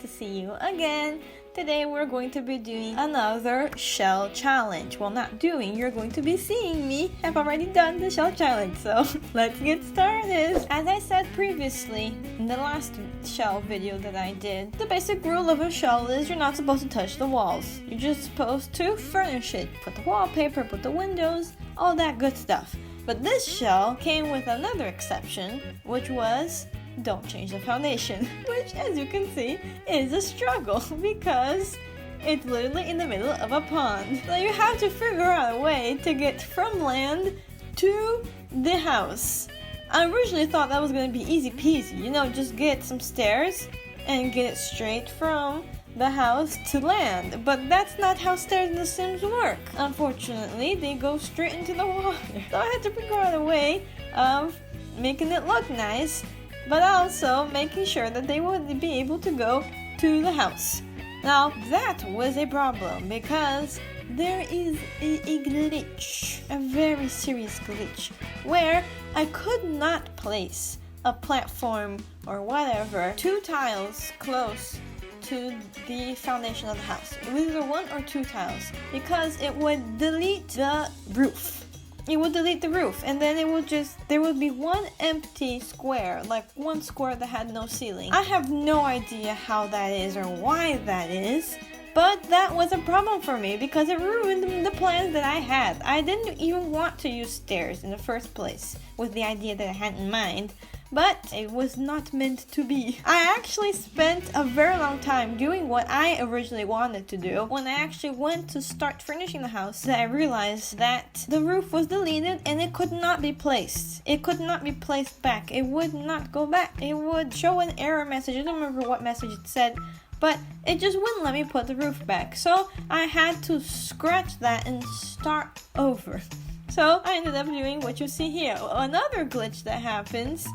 to see you again. Today we're going to be doing another shell challenge. Well, not doing, you're going to be seeing me. I've already done the shell challenge, so let's get started. As I said previously in the last shell video that I did, the basic rule of a shell is you're not supposed to touch the walls. You're just supposed to furnish it, put the wallpaper, put the windows, all that good stuff. But this shell came with another exception, which was don't change the foundation, which, as you can see, is a struggle because it's literally in the middle of a pond. So you have to figure out a way to get from land to the house. I originally thought that was going to be easy peasy, just get some stairs and get it straight from the house to land, but that's not how stairs in The Sims work. Unfortunately, they go straight into the water. So I had to figure out a way of making it look nice, but also making sure that they would be able to go to the house. Now, that was a problem because there is a glitch, a very serious glitch, where I could not place a platform or whatever, 2 tiles close to the foundation of the house. It was either 1 or 2 tiles because it would delete the roof. It would delete the roof, and then there would be one empty square, like one square that had no ceiling. I have no idea how that is or why that is, but that was a problem for me because it ruined the plans that I had. I didn't even want to use stairs in the first place with the idea that I had in mind, but it was not meant to be. I actually spent a very long time doing what I originally wanted to do. When I actually went to start furnishing the house, I realized that the roof was deleted and it could not be placed. It could not be placed back. It would not go back. It would show an error message. I don't remember what message it said, but it just wouldn't let me put the roof back. So I had to scratch that and start over. So I ended up doing what you see here. Another glitch that happens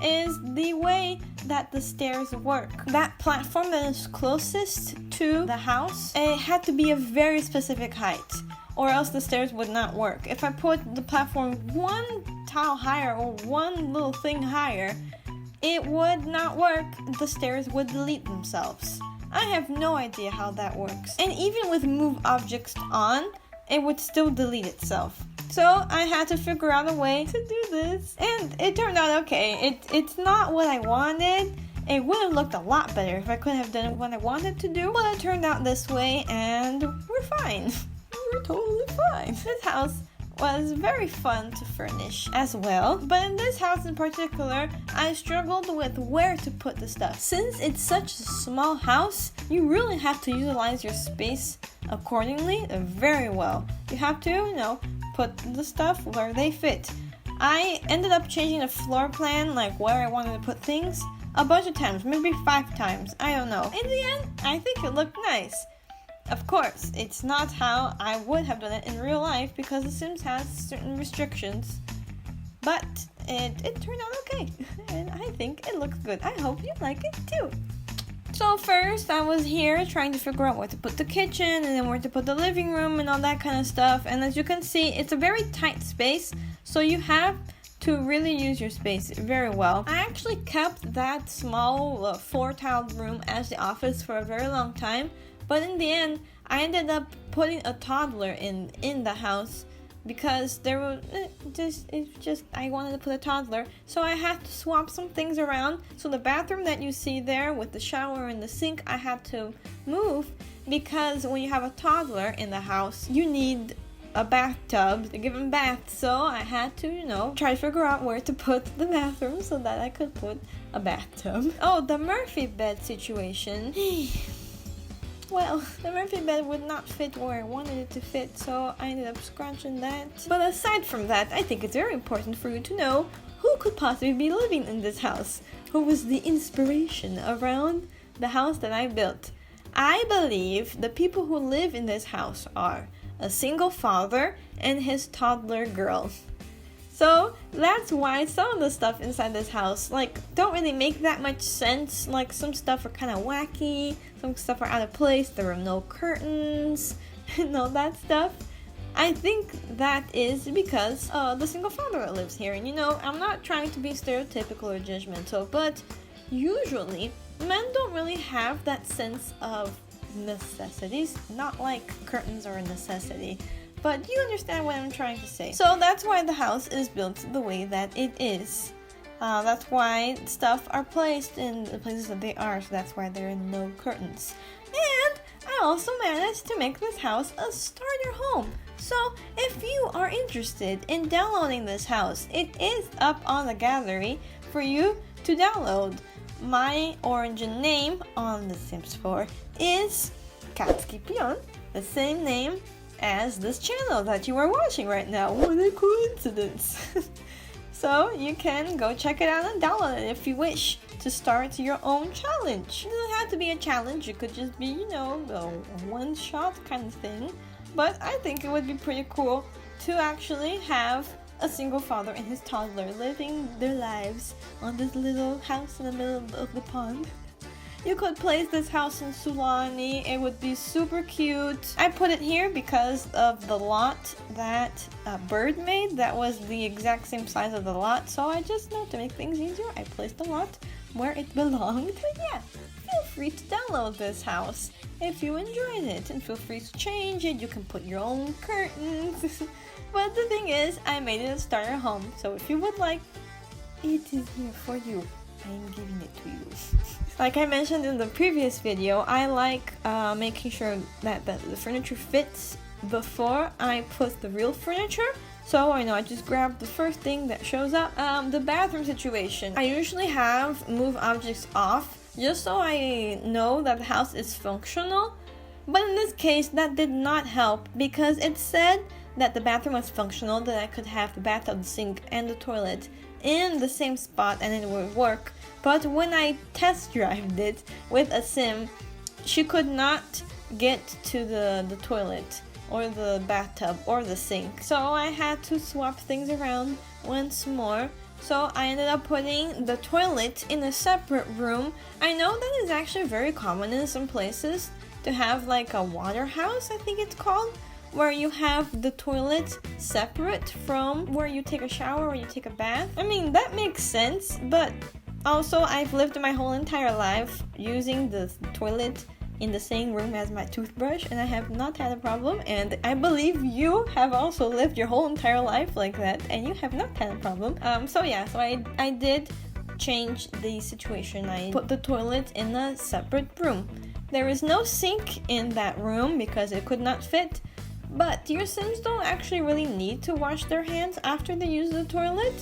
is the way that the stairs work. That platform that is closest to the house, it had to be a very specific height, or else the stairs would not work. If I put the platform 1 tile higher or 1 little thing higher, it would not work. The stairs would delete themselves. I have no idea how that works. And even with move objects on, it would still delete itself. So I had to figure out a way to do this, and it turned out okay. It's not what I wanted. It would have looked a lot better if I could have done what I wanted to do, but it turned out this way, and we're fine. We're totally fine. This house was very fun to furnish as well, but in this house in particular, I struggled with where to put the stuff. Since it's such a small house, you really have to utilize your space accordingly very well. You have to, put the stuff where they fit. I ended up changing the floor plan, like where I wanted to put things, a bunch of times, maybe 5 times, I don't know. In the end, I think it looked nice. Of course, it's not how I would have done it in real life because The Sims has certain restrictions, but it turned out okay, and I think it looks good. I hope you like it too. So first, I was here trying to figure out where to put the kitchen and then where to put the living room and all that kind of stuff. And as you can see, it's a very tight space, so you have to really use your space very well. I actually kept that small 4-tiled room as the office for a very long time, but in the end, I ended up putting a toddler in the house because there was I wanted to put a toddler, so I had to swap some things around. So the bathroom that you see there with the shower and the sink, I had to move because when you have a toddler in the house, you need a bathtub to give him baths. So I had to, try to figure out where to put the bathroom so that I could put a bathtub. Oh, the Murphy bed situation. Well, the Murphy bed would not fit where I wanted it to fit, so I ended up scratching that. But aside from that, I think it's very important for you to know who could possibly be living in this house. Who was the inspiration around the house that I built. I believe the people who live in this house are a single father and his toddler girl. So that's why some of the stuff inside this house don't really make that much sense. Like some stuff are kind of wacky, some stuff are out of place, there are no curtains and all that stuff. I think that is because the single father that lives here. And I'm not trying to be stereotypical or judgmental, but usually men don't really have that sense of necessities. Not like curtains are a necessity, but you understand what I'm trying to say. So that's why the house is built the way that it is. That's why stuff are placed in the places that they are, so that's why there are no curtains. And I also managed to make this house a starter home. So if you are interested in downloading this house, it is up on the gallery for you to download. My origin name on The Sims 4 is Katsuki Pion, the same name as this channel that you are watching right now. What a coincidence! So you can go check it out and download it if you wish to start your own challenge. It doesn't have to be a challenge, it could just be, you know, a one-shot kind of thing. But I think it would be pretty cool to actually have a single father and his toddler living their lives on this little house in the middle of the pond. You could place this house in Sulani. It would be super cute. I put it here because of the lot that Bird made. That was the exact same size of the lot. So I just know to make things easier, I placed the lot where it belonged. But yeah, feel free to download this house if you enjoyed it. And feel free to change it. You can put your own curtains. But the thing is, I made it a starter home. So if you would like, it is here for you. I'm giving it to you. Like I mentioned in the previous video, I like making sure that the furniture fits before I put the real furniture. So I just grab the first thing that shows up. The bathroom situation. I usually have move objects off just so I know that the house is functional. But in this case, that did not help because it said that the bathroom was functional, that I could have the bathtub, the sink, and the toilet in the same spot and it would work. But when I test drive it with a sim, she could not get to the toilet or the bathtub or the sink. So I had to swap things around once more. So I ended up putting the toilet in a separate room. I know that is actually very common in some places to have like a water house, I think it's called, where you have the toilet separate from where you take a shower or you take a bath. I mean, that makes sense, but also I've lived my whole entire life using the toilet in the same room as my toothbrush and I have not had a problem, and I believe you have also lived your whole entire life like that and you have not had a problem. So I did change the situation. I put the toilet in a separate room. There is no sink in that room because it could not fit. But your Sims don't actually really need to wash their hands after they use the toilet.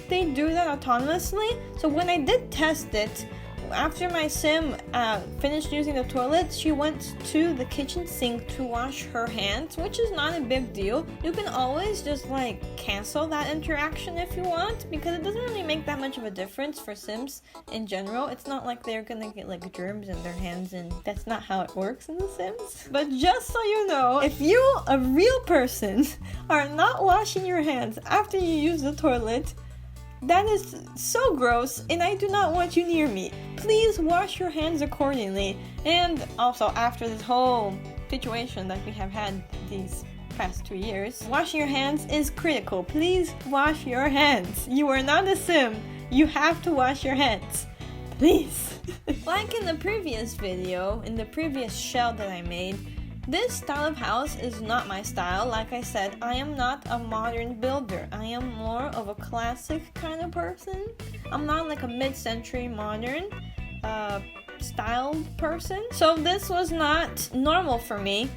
They do that autonomously. So when I did test it, after my Sim finished using the toilet, she went to the kitchen sink to wash her hands, which is not a big deal. You can always just like cancel that interaction if you want, because it doesn't really make that much of a difference for Sims in general. It's not like they're gonna get like germs in their hands, and that's not how it works in The Sims. But just so you know, if you, a real person, are not washing your hands after you use the toilet, that is so gross, and I do not want you near me. Please wash your hands accordingly. And also, after this whole situation that we have had these past 2 years, washing your hands is critical. Please wash your hands. You are not a Sim. You have to wash your hands. Please. Like in the previous video, in the previous shell that I made, this style of house is not my style. Like I said, I am not a modern builder. I am more of a classic kind of person. I'm not like a mid-century modern style person. So this was not normal for me,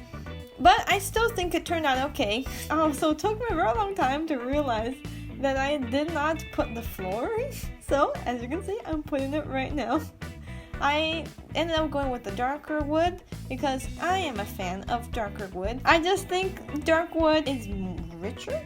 but I still think it turned out okay. So it took me a very long time to realize that I did not put the floor. So as you can see, I'm putting it right now. I ended up going with the darker wood because I am a fan of darker wood. I just think dark wood is richer.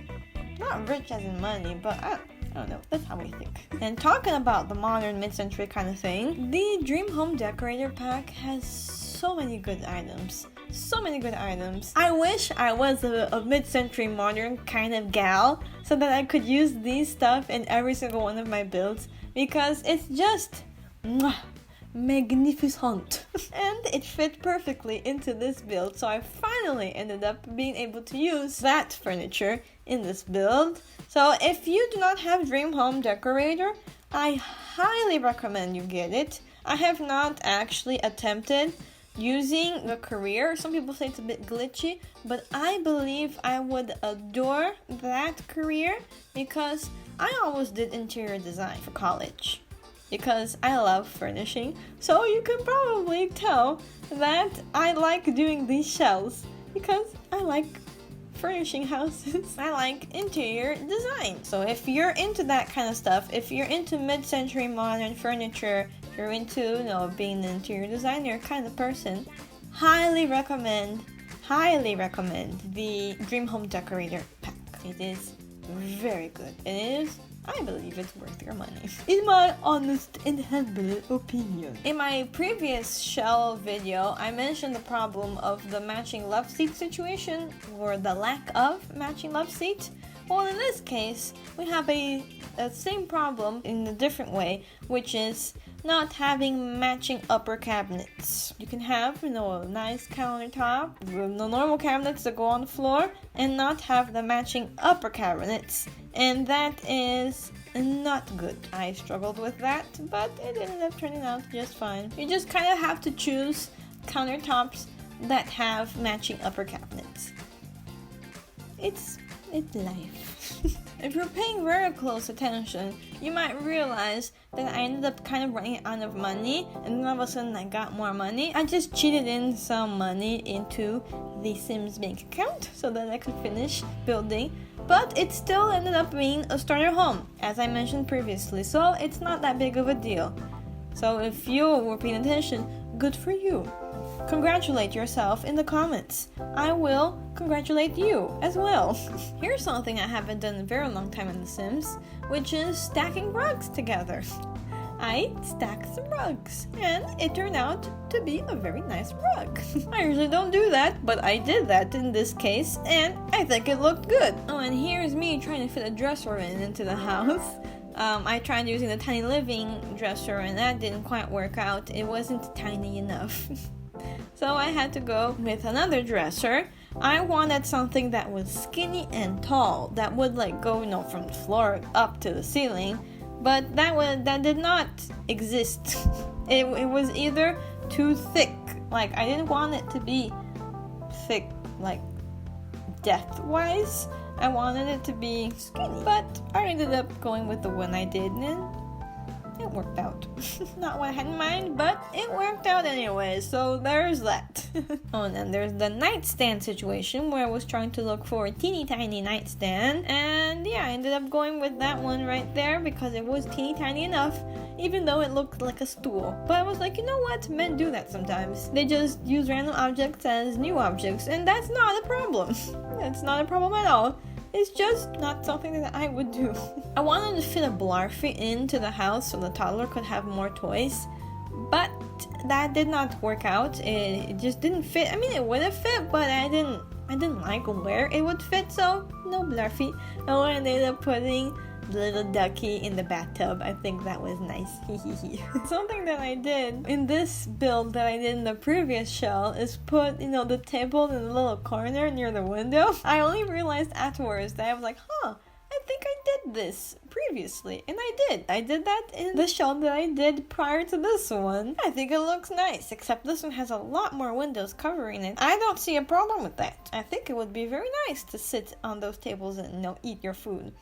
Not rich as in money, but I don't know. That's how I think. And talking about the modern mid-century kind of thing, the Dream Home Decorator pack has so many good items. So many good items. I wish I was a mid-century modern kind of gal so that I could use these stuff in every single one of my builds, because it's just magnificent. And it fit perfectly into this build, so I finally ended up being able to use that furniture in this build. So if you do not have Dream Home Decorator, I highly recommend you get it. I have not actually attempted using the career. Some people say it's a bit glitchy, but I believe I would adore that career because I always did interior design for college because I love furnishing. So you can probably tell that I like doing these shells because I like furnishing houses. I like interior design. So if you're into that kind of stuff, if you're into mid-century modern furniture, if you're into, being an interior designer kind of person, highly recommend the Dream Home Decorator pack. It is very good. I believe it's worth your money. In my honest and humble opinion. In my previous shell video, I mentioned the problem of the matching love seat situation, or the lack of matching love seat. Well, in this case, we have a same problem in a different way, which is not having matching upper cabinets. You can have, a nice countertop, the normal cabinets that go on the floor, and not have the matching upper cabinets. And that is not good. I struggled with that, but it ended up turning out just fine. You just kind of have to choose countertops that have matching upper cabinets. It's life. If you're paying very close attention, you might realize that I ended up kind of running out of money, and then all of a sudden I got more money. I just cheated in some money into the Sims bank account so that I could finish building, but it still ended up being a starter home, as I mentioned previously, so it's not that big of a deal. So if you were paying attention, good for you. Congratulate yourself in the comments. I will congratulate you as well. Here's something I haven't done in a very long time in The Sims, which is stacking rugs together. I stacked some rugs, and it turned out to be a very nice rug. I usually don't do that, but I did that in this case, and I think it looked good. Oh, and here's me trying to fit a dresser into the house. I tried using the tiny living dresser, and that didn't quite work out. It wasn't tiny enough. So I had to go with another dresser. I wanted something that was skinny and tall, that would go, from the floor up to the ceiling, but that did not exist. It was either too thick, I didn't want it to be thick, depth-wise. I wanted it to be skinny, but I ended up going with the one I did, and it worked out. Not what I had in mind, but it worked out anyway, so there's that. Oh, and then there's the nightstand situation, where I was trying to look for a teeny tiny nightstand, and yeah, I ended up going with that one right there because it was teeny tiny enough, even though it looked like a stool. But I was like, you know what, men do that sometimes. They just use random objects as new objects, and that's not a problem. It's not a problem at all. It's just not something that I would do. I wanted to fit a Blarfy into the house so the toddler could have more toys, but that did not work out. It just didn't fit. I mean, it would have fit, but I didn't like where it would fit, so no Blarfy. And I ended up putting the little ducky in the bathtub. I think that was nice. Something that I did in this build that I did in the previous shell is put, the table in the little corner near the window. I only realized afterwards that I was like, I think I did this previously, and I did. I did that in the shell that I did prior to this one. I think it looks nice, except this one has a lot more windows covering it. I don't see a problem with that. I think it would be very nice to sit on those tables and, eat your food.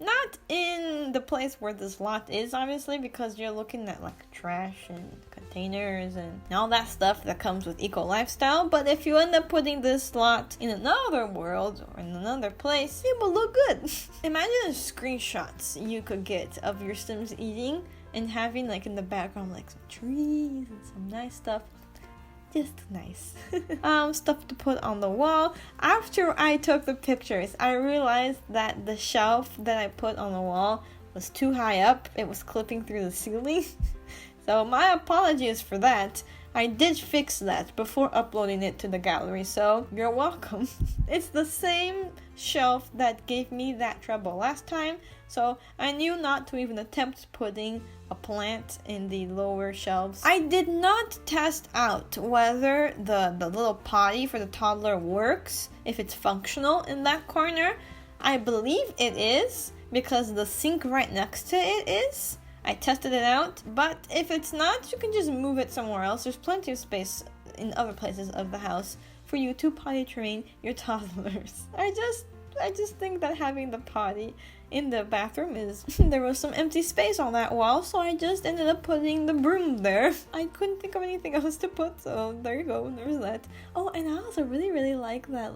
Not in the place where this lot is, obviously, because you're looking at trash and containers and all that stuff that comes with eco lifestyle. But if you end up putting this lot in another world or in another place, it will look good. Imagine the screenshots you could get of your Sims eating and having in the background some trees and some nice stuff. Just nice. Stuff to put on the wall. After I took the pictures, I realized that the shelf that I put on the wall was too high up. It was clipping through the ceiling. So my apologies for that. I did fix that before uploading it to the gallery, so you're welcome. It's the same shelf that gave me that trouble last time, so I knew not to even attempt putting a plant in the lower shelves. I did not test out whether the little potty for the toddler works, if it's functional in that corner. I believe it is, because the sink right next to it is. I tested it out, but if it's not, you can just move it somewhere else. There's plenty of space in other places of the house for you to potty train your toddlers. I just think that having the potty in the bathroom is there was some empty space on that wall, so I just ended up putting the broom there. I couldn't think of anything else to put, so there you go, there's that. Oh, and I also really like that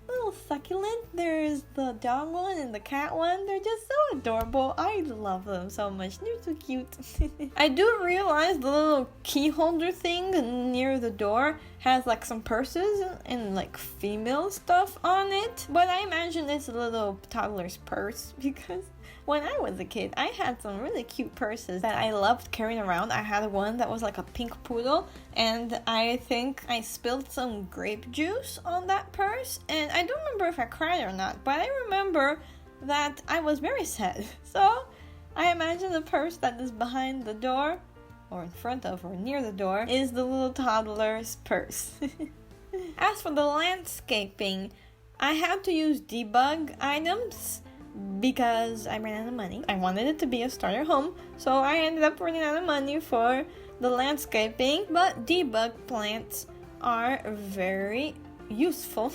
little succulent. There's the dog one and the cat one. They're just so adorable. I love them so much. They're so cute. I do realize the little key holder thing near the door has like some purses and like female stuff on it, but I imagine it's a little toddler's purse because when I was a kid, I had some really cute purses that I loved carrying around. I had one that was like a pink poodle, and I think I spilled some grape juice on that purse, and I don't remember if I cried or not, but I remember that I was very sad. So I imagine the purse that is behind the door, or in front of or near the door, is the little toddler's purse. As for the landscaping, I had to use debug items because I ran out of money. I wanted it to be a starter home, so I ended up running out of money for the landscaping, but debug plants are very useful.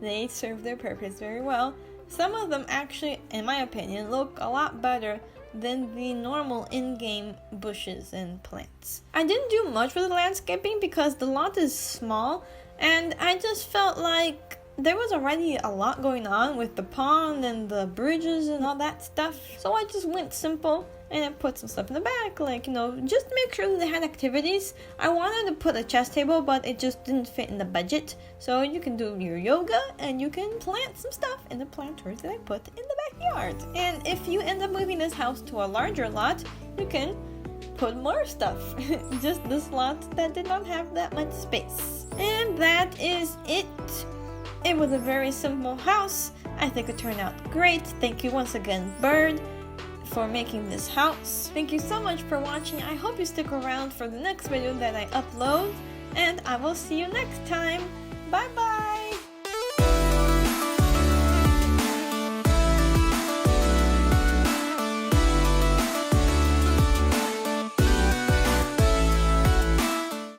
They serve their purpose very well. Some of them actually, in my opinion, look a lot better than the normal in-game bushes and plants. I didn't do much with the landscaping because the lot is small, and I just felt like there was already a lot going on with the pond and the bridges and all that stuff. So I just went simple and I put some stuff in the back, like, you know, just to make sure that they had activities. I wanted to put a chess table, but it just didn't fit in the budget. So you can do your yoga and you can plant some stuff in the planters that I put in the backyard. And if you end up moving this house to a larger lot, you can put more stuff. Just this lot that did not have that much space. And that is it. It was a very simple house. I think it turned out great. Thank you once again, Bird, for making this house. Thank you so much for watching. I hope you stick around for the next video that I upload, and I will see you next time. Bye bye!